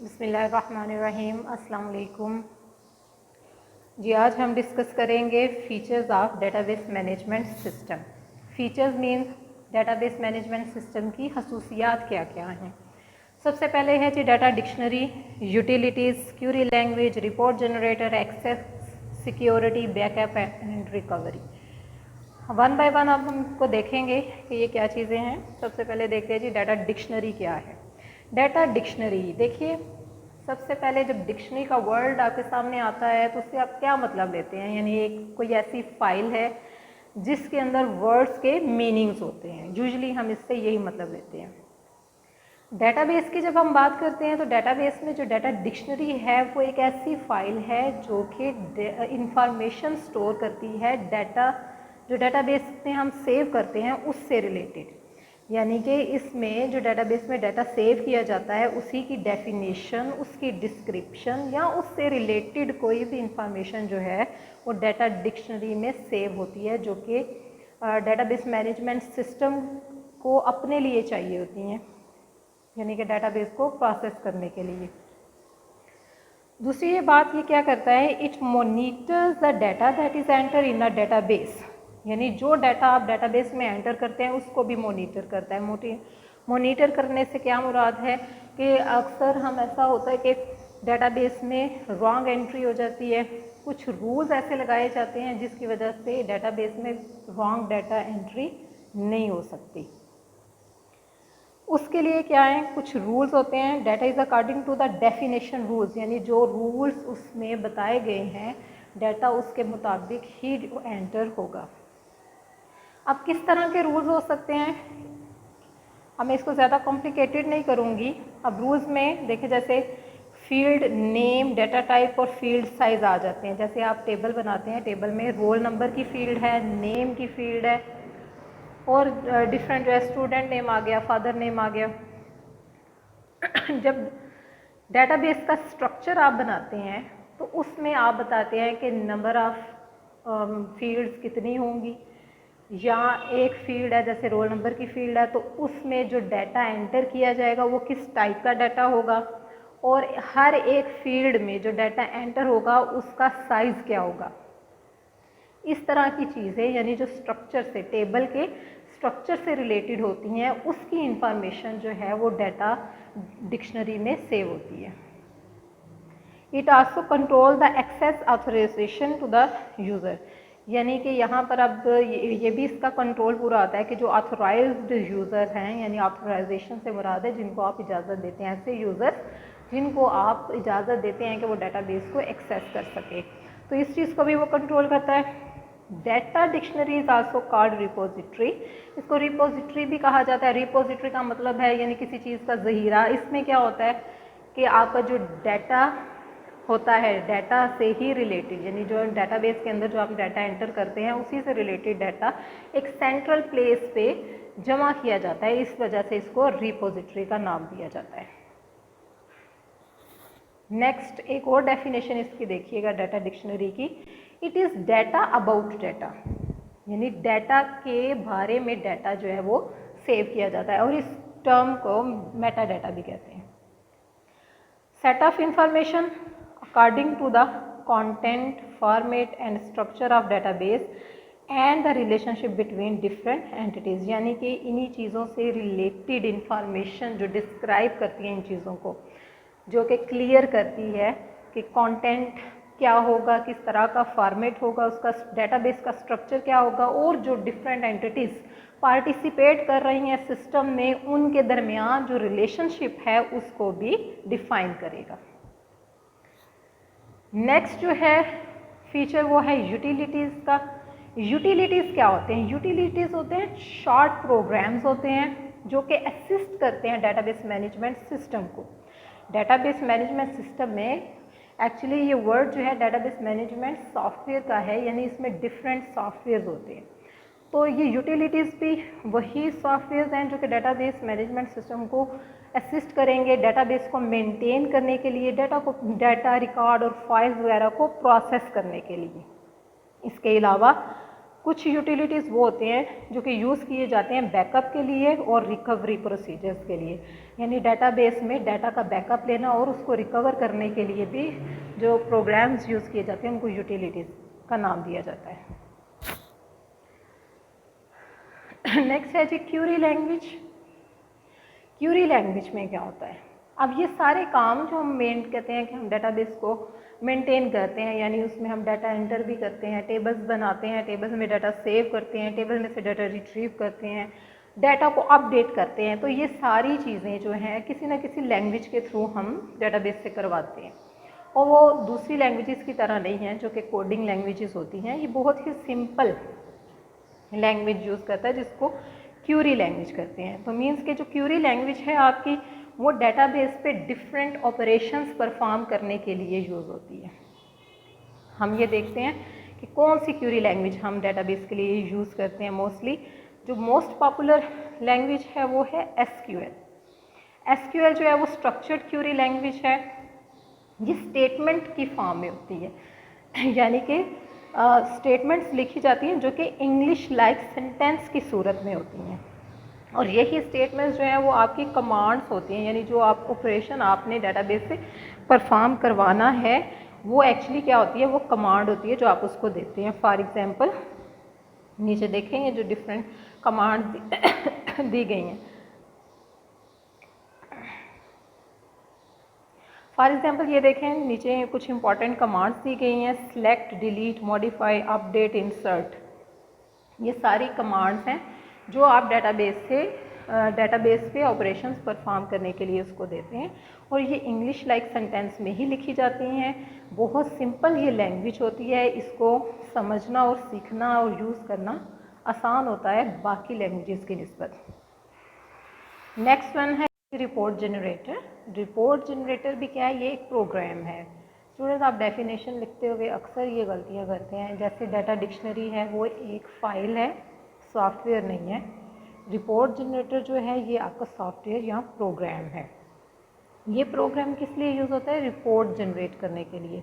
बिस्मिल्लाहिर्रहमानिर्रहीम। अस्सलाम वालेकुम जी। आज हम डिस्कस करेंगे features of database management system. Features means database management system की खसूसियात क्या क्या हैं। सबसे पहले है जी data dictionary, utilities, query language, report generator, access, security, backup and recovery. One by one अब हमको देखेंगे कि ये क्या चीज़ें हैं। सबसे पहले देखते हैं जी डाटा डिक्शनरी क्या है। डाटा डिक्शनरी देखिए, सबसे पहले जब डिक्शनरी का वर्ड आपके सामने आता है तो उससे आप क्या मतलब लेते हैं। यानी एक कोई ऐसी फाइल है जिसके अंदर वर्ड्स के मीनिंग्स होते हैं। यूजुअली हम इससे यही मतलब लेते हैं। डेटाबेस की जब हम बात करते हैं तो डेटाबेस में जो डाटा डिक्शनरी है वो एक ऐसी फाइल है जो कि इंफॉर्मेशन स्टोर करती है, डाटा जो डेटाबेस में हम सेव करते हैं उससे रिलेटेड। यानी कि इसमें जो डेटाबेस में डाटा सेव किया जाता है उसी की डेफिनेशन, उसकी डिस्क्रिप्शन या उससे रिलेटेड कोई भी इंफॉर्मेशन जो है वो डाटा डिक्शनरी में सेव होती है, जो कि डेटाबेस मैनेजमेंट सिस्टम को अपने लिए चाहिए होती हैं, यानी कि डाटाबेस को प्रोसेस करने के लिए। दूसरी ये बात ये क्या करता है, it monitors the data that is enter in a database. यानी जो डाटा आप डेटाबेस में एंटर करते हैं उसको भी मॉनिटर करता है। मॉनिटर करने से क्या मुराद है कि अक्सर हम ऐसा होता है कि डेटाबेस में रॉन्ग एंट्री हो जाती है, कुछ रूल्स ऐसे लगाए जाते हैं जिसकी वजह से डेटाबेस में रॉन्ग डाटा एंट्री नहीं हो सकती। उसके लिए क्या है, कुछ रूल्स होते हैं। Data is according to the definition rules, यानी जो रूल्स उसमें बताए गए हैं डाटा उसके मुताबिक ही एंटर होगा। अब किस तरह के रूल्स हो सकते हैं, अब मैं इसको ज़्यादा कॉम्प्लिकेटेड नहीं करूँगी। अब रूल्स में देखिए, जैसे फील्ड नेम, डाटा टाइप और फील्ड साइज़ आ जाते हैं। जैसे आप टेबल बनाते हैं, टेबल में रोल नंबर की फील्ड है, नेम की फील्ड है और डिफरेंट जो है स्टूडेंट नेम आ गया, फादर नेम आ गया। जब डेटाबेस का स्ट्रक्चर आप बनाते हैं तो उसमें आप बताते हैं कि नंबर ऑफ फील्ड्स कितनी होंगी, या एक फील्ड है जैसे रोल नंबर की फील्ड है तो उसमें जो डाटा एंटर किया जाएगा वो किस टाइप का डाटा होगा, और हर एक फील्ड में जो डाटा एंटर होगा उसका साइज़ क्या होगा। इस तरह की चीज़ें यानी जो स्ट्रक्चर से, टेबल के स्ट्रक्चर से रिलेटेड होती हैं, उसकी इंफॉर्मेशन जो है वो डाटा डिक्शनरी में सेव होती है। It also control the access authorization to the user, यानी कि यहाँ पर अब ये भी इसका कंट्रोल पूरा आता है कि जो ऑथराइज्ड यूज़र हैं, यानी ऑथराइजेशन से मुराद है जिनको आप इजाज़त देते हैं, ऐसे यूज़र जिनको आप इजाज़त देते हैं कि वो डाटाबेस को एक्सेस कर सके, तो इस चीज़ को भी वो कंट्रोल करता है। Data dictionary is also called repository, इसको रिपोजिटरी भी कहा जाता है। रिपोजिटरी का मतलब है यानी किसी चीज़ का ज़हीरा। इसमें क्या होता है कि आपका जो डाटा होता है डाटा से ही रिलेटेड, यानी जो डाटाबेस के अंदर जो आप डाटा एंटर करते हैं उसी से रिलेटेड डाटा एक सेंट्रल प्लेस पे जमा किया जाता है, इस वजह से इसको रिपोजिटरी का नाम दिया जाता है। नेक्स्ट एक और डेफिनेशन इसकी देखिएगा डाटा डिक्शनरी की, it is data about data, यानी डाटा के बारे में डाटा जो है वो सेव किया जाता है, और इस टर्म को मेटा डाटा भी कहते हैं। Set of information according to the content, format and structure of database and the relationship between different entities, यानी कि इन्हीं चीज़ों से रिलेटेड इंफॉर्मेशन जो डिस्क्राइब करती है इन चीज़ों को, जो कि क्लियर करती है कि कंटेंट क्या होगा, किस तरह का फॉर्मेट होगा, उसका डेटाबेस का स्ट्रक्चर क्या होगा, और जो डिफरेंट एंटिटीज़ पार्टिसिपेट कर रही हैं सिस्टम में उनके दरमियान जो रिलेशनशिप है उसको भी डिफाइन करेगा। नेक्स्ट जो है फीचर वो है यूटिलिटीज़ का। यूटिलिटीज़ क्या होते हैं, यूटिलिटीज़ होते हैं शॉर्ट प्रोग्राम्स होते हैं जो कि असिस्ट करते हैं डेटाबेस मैनेजमेंट सिस्टम को। डेटाबेस मैनेजमेंट सिस्टम में एक्चुअली ये वर्ड जो है डेटाबेस मैनेजमेंट सॉफ्टवेयर का है, यानी इसमें डिफरेंट सॉफ्टवेयर होते हैं। तो ये यूटिलिटीज़ भी वही सॉफ्टवेयर हैं जो कि डेटाबेस मैनेजमेंट सिस्टम को असिस्ट करेंगे डेटाबेस को मेंटेन करने के लिए, डाटा रिकॉर्ड और फाइल्स वगैरह को प्रोसेस करने के लिए। इसके अलावा कुछ यूटिलिटीज़ वो होते हैं जो कि यूज़ किए जाते हैं बैकअप के लिए और रिकवरी प्रोसीजर्स के लिए, यानी डेटाबेस में डाटा का बैकअप लेना और उसको रिकवर करने के लिए भी जो प्रोग्राम्स यूज़ किए जाते हैं उनको यूटिलिटीज़ का नाम दिया जाता है। नेक्स्ट है जी क्यूरी लैंग्वेज। क्यूरी लैंग्वेज में क्या होता है, अब ये सारे काम जो हम कहते हैं कि हम डेटाबेस को मेंटेन करते हैं, यानी उसमें हम डाटा एंटर भी करते हैं, टेबल्स बनाते हैं, टेबल्स में डाटा सेव करते हैं, टेबल में से डाटा रिट्रीव करते हैं, डाटा को अपडेट करते हैं, तो ये सारी चीज़ें जो हैं किसी न किसी लैंग्वेज के थ्रू हम डेटाबेस से करवाते हैं। और वो दूसरी लैंग्वेजेस की तरह नहीं है जो कि कोडिंग लैंग्वेजेस होती हैं, ये बहुत ही सिंपल लैंग्वेज यूज़ करता है जिसको क्यूरी लैंग्वेज करते हैं। तो मीन्स कि जो क्यूरी लैंग्वेज है आपकी, वो डेटाबेस पे डिफरेंट ऑपरेशंस परफॉर्म करने के लिए यूज़ होती है। हम ये देखते हैं कि कौन सी क्यूरी लैंग्वेज हम डेटाबेस के लिए यूज़ करते हैं। मोस्टली जो मोस्ट पॉपुलर लैंग्वेज है वो है एसक्यूएल। एसक्यूएल जो है वो स्ट्रक्चर्ड क्यूरी लैंग्वेज है, ये स्टेटमेंट की फॉर्म में होती है, यानी कि स्टेटमेंट्स लिखी जाती हैं जो कि इंग्लिश लाइक सेंटेंस की सूरत में होती हैं, और यही स्टेटमेंट्स जो हैं वो आपकी कमांड्स होती हैं, यानी जो आप ऑपरेशन आपने डेटाबेस से परफॉर्म करवाना है वो एक्चुअली क्या होती है, वो कमांड होती है जो आप उसको देते हैं। फॉर एग्जांपल नीचे देखेंगे जो डिफरेंट कमांड दी गई हैं। फॉर एग्जांपल ये देखें नीचे कुछ इंपॉर्टेंट कमांड्स दी गई हैं, select, delete, modify, update, insert. ये सारी कमांड्स हैं जो आप डेटाबेस पे ऑपरेशंस परफॉर्म करने के लिए उसको देते हैं, और ये इंग्लिश लाइक सेंटेंस में ही लिखी जाती हैं। बहुत सिंपल ये लैंग्वेज होती है, इसको समझना और सीखना और यूज़ करना आसान होता है बाकी लैंग्वेजेस की निस्बत। नेक्स्ट वन है रिपोर्ट जनरेटर। रिपोर्ट जनरेटर भी क्या है, ये एक प्रोग्राम है। स्टूडेंट्स आप डेफिनेशन लिखते हुए अक्सर ये गलतियाँ करते हैं, जैसे डाटा डिक्शनरी है वो एक फ़ाइल है, सॉफ्टवेयर नहीं है। रिपोर्ट जनरेटर जो है ये आपका सॉफ्टवेयर या प्रोग्राम है। ये प्रोग्राम किस लिए यूज़ होता है, रिपोर्ट जनरेट करने के लिए।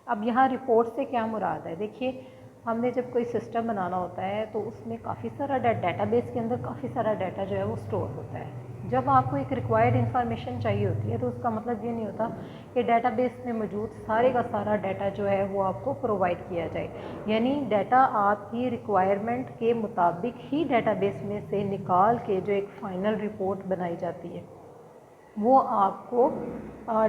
अब यहाँ रिपोर्ट से क्या मुराद है, देखिए हमने जब कोई सिस्टम बनाना होता है तो उसमें काफ़ी सारा डेटाबेस के अंदर काफ़ी सारा डाटा जो है वो स्टोर होता है। जब आपको एक रिक्वायर्ड इन्फॉर्मेशन चाहिए होती है तो उसका मतलब ये नहीं होता कि डेटाबेस में मौजूद सारे का सारा डाटा जो है वो आपको प्रोवाइड किया जाए, यानी डाटा आपकी रिक्वायरमेंट के मुताबिक ही डेटाबेस में से निकाल के जो एक फ़ाइनल रिपोर्ट बनाई जाती है वो आपको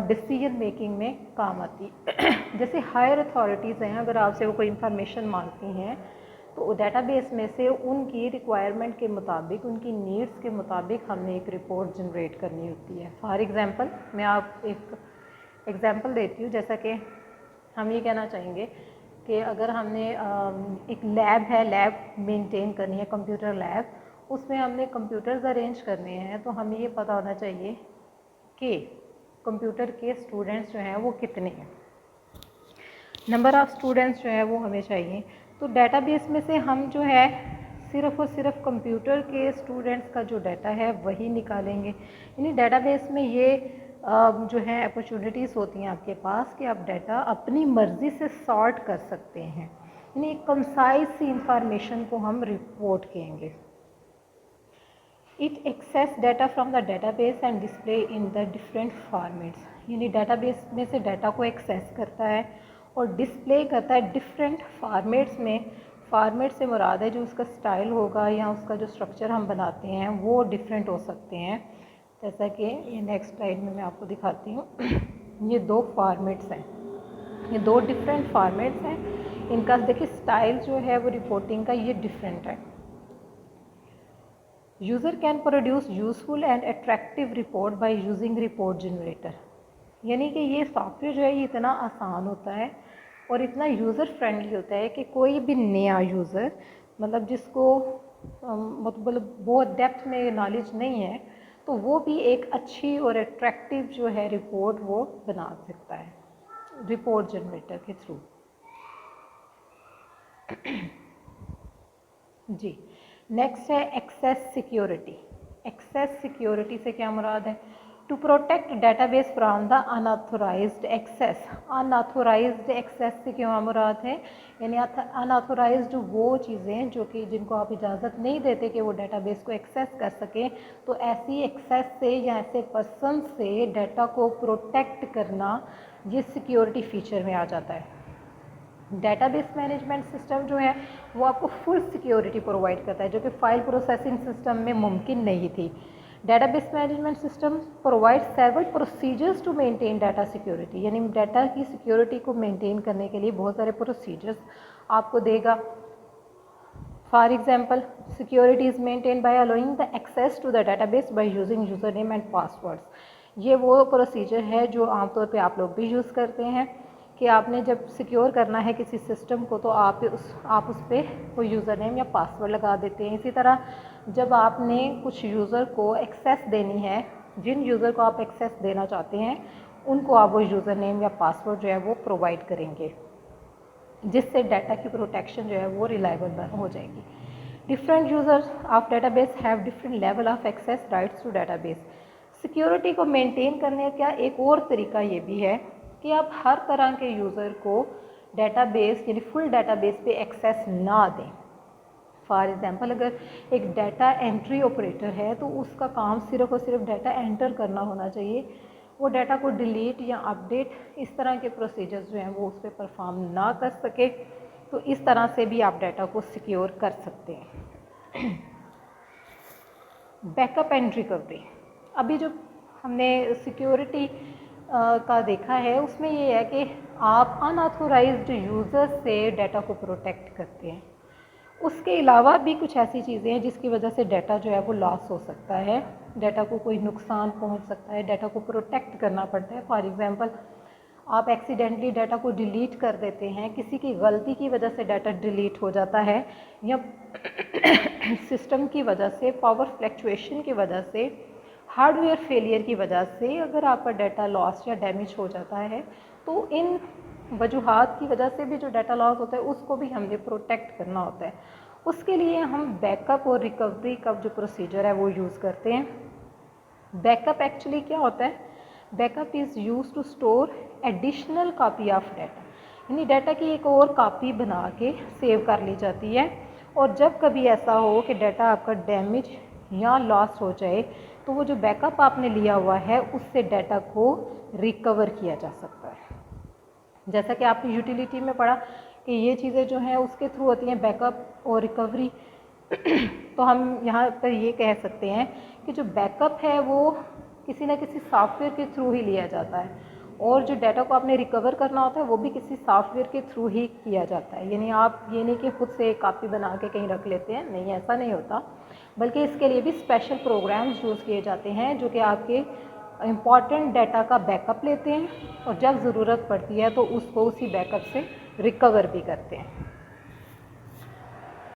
डिसीजन मेकिंग में काम आती है। जैसे हायर अथॉरिटीज़ हैं, अगर आपसे वो कोई इंफॉर्मेशन मांगती हैं तो डेटाबेस में से उनकी रिक्वायरमेंट के मुताबिक, उनकी नीड्स के मुताबिक हमने एक रिपोर्ट जनरेट करनी होती है। फॉर एग्ज़ाम्पल मैं आप एक एग्ज़ाम्पल देती हूँ, जैसा कि हम ये कहना चाहेंगे कि अगर हमने एक लैब है, लैब मेंटेन करनी है, कंप्यूटर लैब, उसमें हमने कंप्यूटर्स अरेंज करने हैं, तो हमें ये पता होना चाहिए कि कंप्यूटर के स्टूडेंट्स जो हैं वो कितने हैं, नंबर ऑफ़ स्टूडेंट्स जो है वो हमें चाहिए। तो डेटाबेस में से हम जो है सिर्फ़ और सिर्फ कंप्यूटर के स्टूडेंट्स का जो डाटा है वही निकालेंगे। यानी डेटाबेस में ये जो है अपॉर्चुनिटीज़ होती हैं आपके पास कि आप डाटा अपनी मर्ज़ी से सॉर्ट कर सकते हैं, यानी एक कंसाइज सी इंफॉर्मेशन को हम रिपोर्ट कहेंगे। It access data from the database and display in the different formats, यानी डेटाबेस में से डाटा को एक्सेस करता है और डिस्प्ले करता है डिफरेंट फॉर्मेट्स में। फॉर्मेट से मुराद है जो उसका स्टाइल होगा या उसका जो स्ट्रक्चर हम बनाते हैं वो डिफरेंट हो सकते हैं। जैसा कि ये नेक्स्ट स्लाइड में मैं आपको दिखाती हूँ। ये दो फॉर्मेट्स हैं, ये दो डिफरेंट फॉर्मेट्स हैं, इनका देखिए स्टाइल जो है वो रिपोर्टिंग का ये डिफरेंट है। User can produce useful and attractive report by using report generator, यानी कि ये सॉफ्टवेयर जो है ये इतना आसान होता है और इतना यूज़र फ्रेंडली होता है कि कोई भी नया यूज़र, मतलब जिसको मतलब बहुत डेप्थ में नॉलेज नहीं है, तो वो भी एक अच्छी और अट्रैक्टिव जो है रिपोर्ट वो बना सकता है रिपोर्ट जनरेटर के थ्रू। जी नेक्स्ट है एक्सेस सिक्योरिटी। एक्सेस सिक्योरिटी से क्या मुराद है, to protect database from the unauthorized access. Unauthorized access से क्यों मुराद है, यानी अनऑथोराइज्ड वो चीज़ें जो कि जिनको आप इजाज़त नहीं देते कि वो डेटाबेस को एक्सेस कर सकें, तो ऐसी एक्सेस से या ऐसे पर्सन से डाटा को प्रोटेक्ट करना ये सिक्योरिटी फीचर में आ जाता है। डेटाबेस मैनेजमेंट सिस्टम जो है वो आपको फुल सिक्योरिटी प्रोवाइड करता है, जो कि फाइल प्रोसेसिंग सिस्टम में मुमकिन नहीं थी। Database management system provide several procedures to maintain data security, यानी डाटा की सिक्योरिटी को मेंटेन करने के लिए बहुत सारे प्रोसीजर्स आपको देगा। For example, security is maintain by allowing the access to the database by using user name and passwords. ये वो प्रोसीजर है जो आमतौर पे आप लोग भी यूज़ करते हैं कि आपने जब सिक्योर करना है किसी सिस्टम को तो आप उस पर कोई यूज़र नेम या पासवर्ड लगा देते हैं। इसी तरह जब आपने कुछ यूज़र को एक्सेस देनी है, जिन यूज़र को आप एक्सेस देना चाहते हैं उनको आप वो यूज़र नेम या पासवर्ड जो है वो प्रोवाइड करेंगे, जिससे डाटा की प्रोटेक्शन जो है वो रिलायबल हो जाएगी। Different users of database have different level of access rights to database. Security को मेंटेन करने का एक और तरीका ये भी है कि आप हर तरह के यूज़र को डेटाबेस यानी फुल डेटाबेस पे एक्सेस ना दें। फॉर एग्जांपल, अगर एक डाटा एंट्री ऑपरेटर है तो उसका काम सिर्फ और सिर्फ डाटा एंटर करना होना चाहिए, वो डाटा को डिलीट या अपडेट इस तरह के प्रोसीजर्स जो हैं वो उस पर परफॉर्म ना कर सके, तो इस तरह से भी आप डाटा को सिक्योर कर सकते हैं। बैकअप एंड रिकवरी, अभी जो हमने सिक्योरिटी का देखा है उसमें ये है कि आप अनऑथोराइज्ड यूज़र से डाटा को प्रोटेक्ट करते हैं। उसके अलावा भी कुछ ऐसी चीज़ें हैं जिसकी वजह से डाटा जो है वो लॉस हो सकता है, डाटा को कोई नुकसान पहुंच सकता है, डाटा को प्रोटेक्ट करना पड़ता है। फॉर एग्जांपल, आप एक्सीडेंटली डाटा को डिलीट कर देते हैं, किसी की गलती की वजह से डाटा डिलीट हो जाता है, या सिस्टम की वजह से, पावर फ्लैक्चुएशन की वजह से, हार्डवेयर फेलियर की वजह से अगर आपका डाटा लॉस या डैमेज हो जाता है, तो इन वजूहात की वजह से भी जो डाटा लॉस होता है उसको भी हमें प्रोटेक्ट करना होता है। उसके लिए हम बैकअप और रिकवरी का जो प्रोसीजर है वो यूज़ करते हैं। बैकअप एक्चुअली क्या होता है? Backup is use to store additional copy of data, यानी डाटा की एक और कॉपी बना के सेव कर ली जाती है, और जब कभी ऐसा हो कि डाटा आपका डैमेज या लॉस हो जाए तो वो जो बैकअप आपने लिया हुआ है उससे डाटा को रिकवर किया जा सकता है। जैसा कि आपने यूटिलिटी में पढ़ा कि ये चीज़ें जो हैं उसके थ्रू होती हैं, बैकअप और रिकवरी। तो हम यहाँ पर ये कह सकते हैं कि जो बैकअप है वो किसी न किसी सॉफ्टवेयर के थ्रू ही लिया जाता है, और जो डाटा को आपने रिकवर करना होता है वो भी किसी सॉफ्टवेयर के थ्रू ही किया जाता है। यानी आप ये नहीं कि खुद से एक कॉपी बना के कहीं रख लेते हैं, नहीं, ऐसा नहीं होता, बल्कि इसके लिए भी स्पेशल प्रोग्राम्स यूज़ किए जाते हैं जो कि आपके इम्पॉर्टेंट डाटा का बैकअप लेते हैं और जब ज़रूरत पड़ती है तो उसको उसी बैकअप से रिकवर भी करते हैं।